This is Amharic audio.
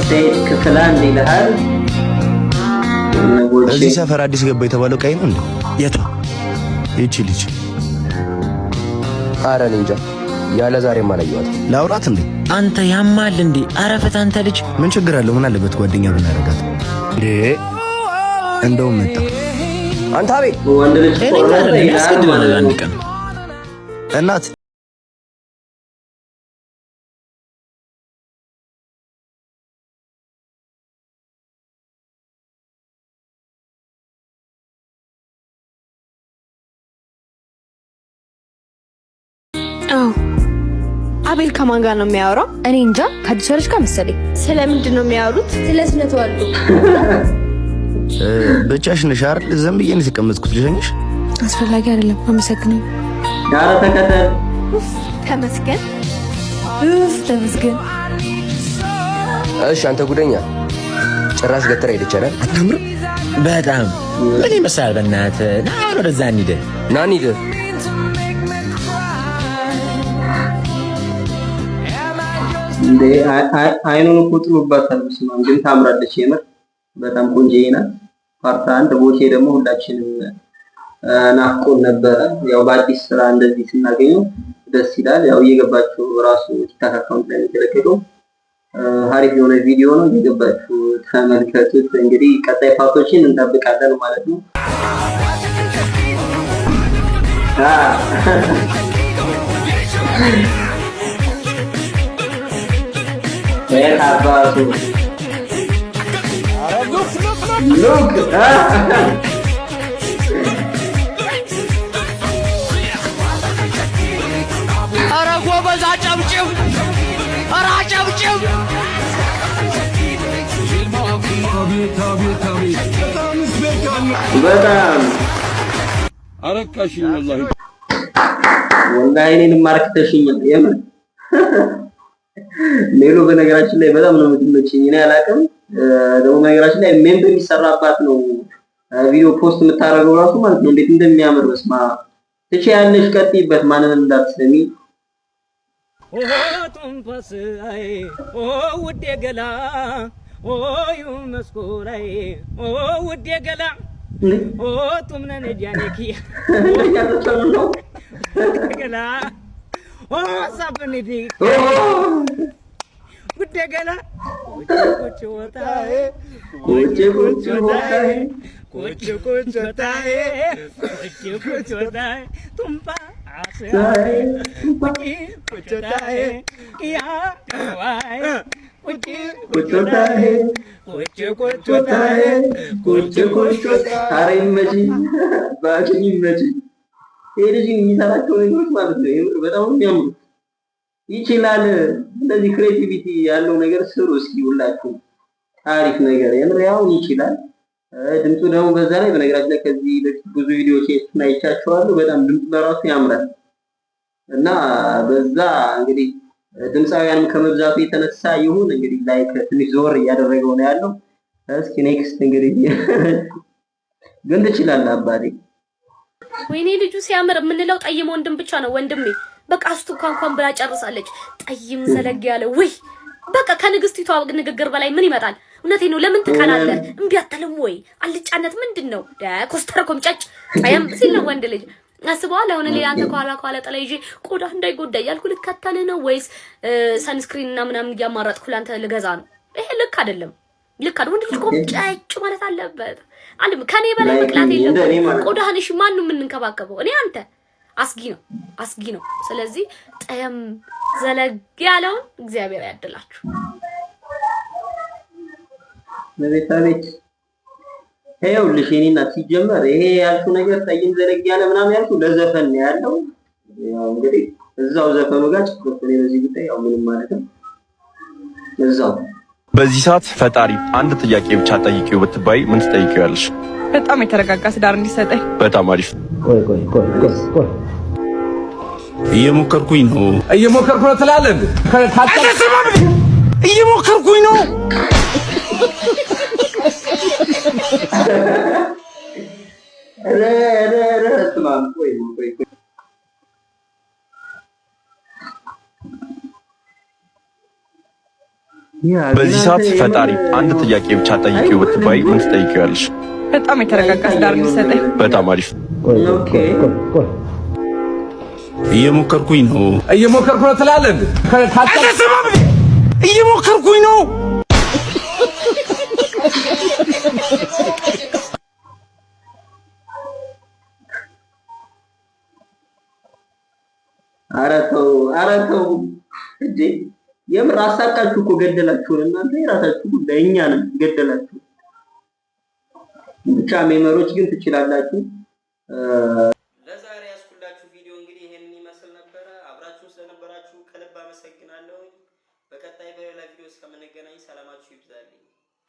ሰይድ ክፍል አንድ ይልሃል። እዚህ ሰፈር አዲስ ገባ የተባለው ቀይ ነው እንዴ? የቱ? ይቺ ልጅ? ኧረ እኔ እንጃ፣ ያለ ዛሬም አላየኋት። ላውራት እንዴ? አንተ ያማል እንዴ? አረፈት አንተ ልጅ። ምን ችግር አለው? ምን አለበት ጓደኛ ብናረጋት እንዴ? እንደውም መጣ አንተ አቤት ወንድ ልጅ ቆረጠ ይላል አንድ ቀን እናት አቤል ከማን ጋር ነው የሚያወራው? እኔ እንጃ፣ ከአዲስ ልጅ ጋር መሰለኝ። ስለምንድን ነው የሚያወሩት? ስለ ተዋልዶ። ብቻሽን ነሽ አይደል? ዝም ብዬ ነው የተቀመጥኩት። ልሸኝሽ? አስፈላጊ አይደለም፣ አመሰግናለሁ። ዳራ ተከተል። ተመስገን ተመስገን። እሺ አንተ ጉደኛ፣ ጭራሽ ገትራ ሄደች አይደል? አታምር በጣም ምን ይመስላል? በእናትህ ና ወደዛ እንሂድ። ና እንሂድ። እንዴ አይኑን እኮ ጥሎባታል። በስመ ግን ታምራለች። የምር በጣም ቆንጆዬ ናት። ፓርት አንድ ቦቼ ደግሞ ሁላችንም ናፍቆን ነበረ። ያው በአዲስ ስራ እንደዚህ ስናገኘው ደስ ይላል። ያው እየገባችሁ ራሱ ቲክታክ አካውንት ላይ የተለቀቀው አሪፍ የሆነ ቪዲዮ ነው። እየገባችሁ ተመልከቱት። እንግዲህ ቀጣይ ፓርቶችን እንጠብቃለን ማለት ነው። አባቱ ሉክ ኧረ ጎበዝ አጨብጭብ! ኧረ አጨብጭብ! በጣም አረካሽኝ። ወላሂ እኔንም ማርክተሽኛል የምር። ሌሎ በነገራችን ላይ በጣም ነው የምትመችኝ። እኔ አላውቅም ደግሞ በነገራችን ላይ ሜም በሚሰራባት ነው ቪዲዮ ፖስት የምታደርገው ራሱ ማለት ነው። እንዴት እንደሚያምር በስማ ትችያለሽ፣ ቀጥይበት፣ ማንንም እንዳትሰሚ። ኦ ቱምፓስ አይ ኦ ውዴ ገላ ኦ መስኮራይ ኦ ውዴ ገላ ኦ ቱምነነ ጃኔኪ ገላ ኦ ሳብኒዲ ውዴ ገላ ቁጭ ወጣዬ ቁጭ ወጣዬ ቁጭ ወጣዬ ቁጭ ወጣዬ ቱምፓ አሰይ ቁጭ ወጣዬ ያ ዋይ ቁጭ ወጣዬ ቁጭ ወጣዬ ቁጭ ወጣዬ። ኧረ ይመችኝ፣ ባክኝ ይመችኝ። ይሄ ልጅ የሚሰራቸው ነገሮች ማለት ነው የምር በጣም የሚያምሩ ይችላል። እንደዚህ ክሬቲቪቲ ያለው ነገር ስሩ እስኪ ሁላችሁ። አሪፍ ነገር የምር ያውን ይችላል። ድምፁ ደግሞ በዛ ላይ በነገራችን ላይ ከዚህ በፊት ብዙ ቪዲዮዎች አይቻቸዋለሁ። በጣም ድምፁ በራሱ ያምራል እና በዛ እንግዲህ ድምፃውያንም ከመብዛቱ የተነሳ ይሁን እንግዲህ ላይክ ትንሽ ዞር እያደረገው ነው ያለው። እስኪ ኔክስት እንግዲህ ግን ትችላለህ አባቴ። ወይኔ ልጁ ሲያምር የምንለው ጠይም ወንድም ብቻ ነው ወንድሜ። በቃ እስቱ እንኳን ብላ ጨርሳለች። ጠይም ዘለግ ያለ ወይ በቃ ከንግስቲቷ ንግግር በላይ ምን ይመጣል? እውነቴን ነው። ለምን ትቀናለህ? እምቢ አትልም ወይ? አልጫነት ምንድነው? ኮስተር ኮምጨጭ ጠይም ሲል ነው ወንድ ልጅ አስበዋል። አሁን እኔ አንተ ከኋላ ጥላ ይዤ ቆዳ እንዳይጎዳ ያልኩ ልከተልህ ነው ወይስ ሰንስክሪን እና ምናምን እያማራጥኩ ላንተ ልገዛ ነው? ይሄ ልክ አይደለም። ልክ አይደለም። ወንድ ልጅ ኮምጨጭ ማለት አለበት። አንድ ከኔ በላይ መቅላት የለም። ቆዳህን እሺ ማን ነው የምንንከባከበው? እኔ አንተ አስጊ ነው። ስለዚህ ጠየም ዘለግ ያለውን እግዚአብሔር ያድላችሁ። ለቤት ይኸውልሽ የእኔ እናት ሲጀመር ይሄ ያልኩ ነገር ጠይም ዘለግ ያለ ምናምን ያልኩ ለዘፈን ነው ያለው። ያው እንግዲህ እዛው ዘፈኑ ጋር ጭቆት ነው በዚህ ጉዳይ ያው ምንም ማለት ነው እዛው። በዚህ ሰዓት ፈጣሪ አንድ ጥያቄ ብቻ ጠይቂው ብትባይ ምን ትጠይቂያለሽ? በጣም የተረጋጋ ትዳር እንዲሰጠኝ። በጣም አሪፍ። ቆይ እየሞከርኩኝ ነው ትላለህ። እየሞከርኩኝ ነው። በዚህ ሰዓት ፈጣሪ አንድ ጥያቄ ብቻ ጠይቂው ብትባይ ምን ትጠይቂዋለሽ? በጣም የተረጋጋ ትዳር እንዲሰጠኝ። በጣም አሪፍ። ኦኬ እየሞከርኩኝ ነው ትላለህ እንዴ? ካልተሰማም እየሞከርኩኝ ነው። ኧረ ተው እንዴ! የምር አሳቃችሁ እኮ ገደላችሁን። እናንተ የራሳችሁ ጉዳይ፣ እኛ ነን ገደላችሁ። ብቻ ሜመሮች ግን ትችላላችሁ። ለዛሬ ያስኩላችሁ ቪዲዮ እንግዲህ ይሄንን ይመስል ነበረ። አብራችሁ ስለነበራችሁ ከልብ አመሰግናለሁ። በቀጣይ በሌላ ቪዲዮ እስከምንገናኝ ሰላማችሁ ይብዛልኝ።